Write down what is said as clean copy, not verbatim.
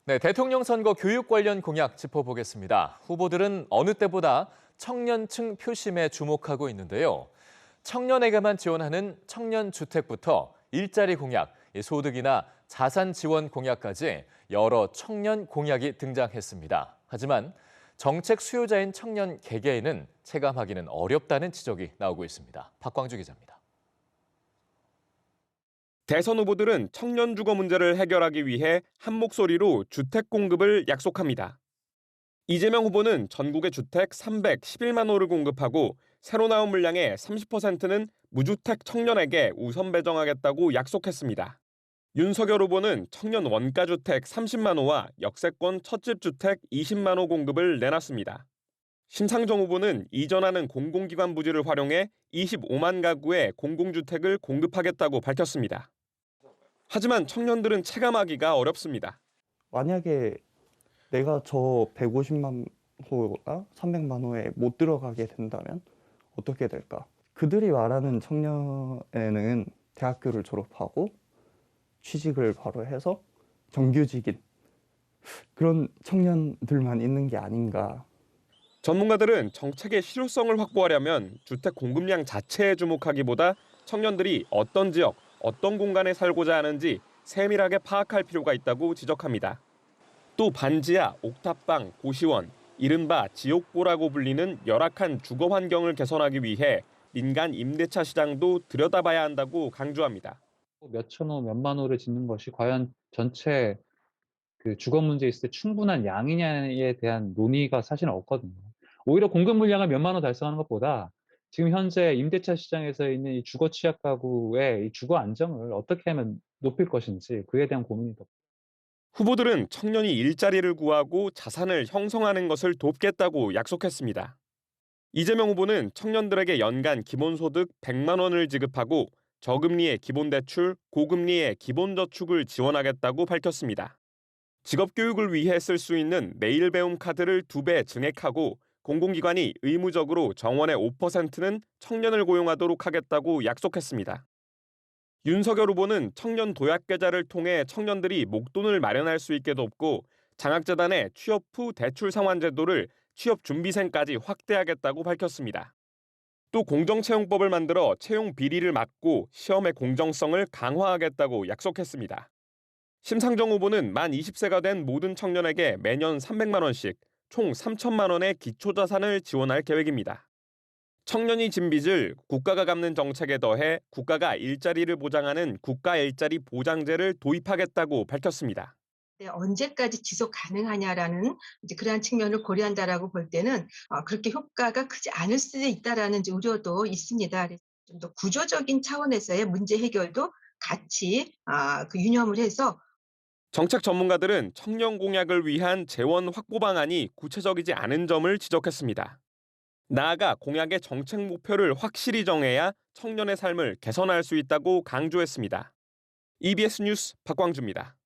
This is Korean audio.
네, 대통령 선거 교육 관련 공약 짚어보겠습니다. 후보들은 어느 때보다 청년층 표심에 주목하고 있는데요. 청년에게만 지원하는 청년주택부터 일자리 공약, 소득이나 자산 지원 공약까지 여러 청년 공약이 등장했습니다. 하지만 정책 수요자인 청년 개개인은 체감하기는 어렵다는 지적이 나오고 있습니다. 박광주 기자입니다. 대선 후보들은 청년 주거 문제를 해결하기 위해 한 목소리로 주택 공급을 약속합니다. 이재명 후보는 전국의 주택 311만 호를 공급하고 새로 나온 물량의 30%는 무주택 청년에게 우선 배정하겠다고 약속했습니다. 윤석열 후보는 청년 원가주택 30만 호와 역세권 첫집 주택 20만 호 공급을 내놨습니다. 심상정 후보는 이전하는 공공기관 부지를 활용해 25만 가구의 공공주택을 공급하겠다고 밝혔습니다. 하지만 청년들은 체감하기가 어렵습니다. 만약에 내가 저 150만 호나 300만 호에 못 들어가게 된다면 어떻게 될까? 그들이 말하는 청년에는 대학교를 졸업하고 취직을 바로 해서 정규직인 그런 청년들만 있는 게 아닌가. 전문가들은 정책의 실효성을 확보하려면 주택 공급량 자체에 주목하기보다 청년들이 어떤 지역, 어떤 공간에 살고자 하는지 세밀하게 파악할 필요가 있다고 지적합니다. 또 반지하, 옥탑방, 고시원, 이른바 지옥보라고 불리는 열악한 주거 환경을 개선하기 위해 민간 임대차 시장도 들여다봐야 한다고 강조합니다. 몇천 호, 몇만 호를 짓는 것이 과연 전체 그 주거 문제에 있을 때 충분한 양이냐에 대한 논의가 사실은 없거든요. 오히려 공급 물량을 몇만 호 달성하는 것보다 지금 현재 임대차 시장에서 있는 이 주거 취약 가구의 이 주거 안정을 어떻게 하면 높일 것인지 그에 대한 고민이 더. 후보들은 청년이 일자리를 구하고 자산을 형성하는 것을 돕겠다고 약속했습니다. 이재명 후보는 청년들에게 연간 기본소득 100만 원을 지급하고 저금리의 기본대출, 고금리의 기본저축을 지원하겠다고 밝혔습니다. 직업교육을 위해 쓸 수 있는 내일배움 카드를 2배 증액하고 공공기관이 의무적으로 정원의 5%는 청년을 고용하도록 하겠다고 약속했습니다. 윤석열 후보는 청년 도약계좌를 통해 청년들이 목돈을 마련할 수 있게 돕고 장학재단의 취업 후 대출 상환 제도를 취업 준비생까지 확대하겠다고 밝혔습니다. 또 공정채용법을 만들어 채용 비리를 막고 시험의 공정성을 강화하겠다고 약속했습니다. 심상정 후보는 만 20세가 된 모든 청년에게 매년 300만 원씩 총 3천만 원의 기초자산을 지원할 계획입니다. 청년이 진 빚을 국가가 갚는 정책에 더해 국가가 일자리를 보장하는 국가 일자리 보장제를 도입하겠다고 밝혔습니다. 언제까지 지속 가능하냐라는 이제 그러한 측면을 고려한다라고 볼 때는 그렇게 효과가 크지 않을 수도 있다라는 이제 우려도 있습니다. 좀 더 구조적인 차원에서의 문제 해결도 같이 유념을 해서. 정책 전문가들은 청년 공약을 위한 재원 확보 방안이 구체적이지 않은 점을 지적했습니다. 나아가 공약의 정책 목표를 확실히 정해야 청년의 삶을 개선할 수 있다고 강조했습니다. EBS 뉴스 박광주입니다.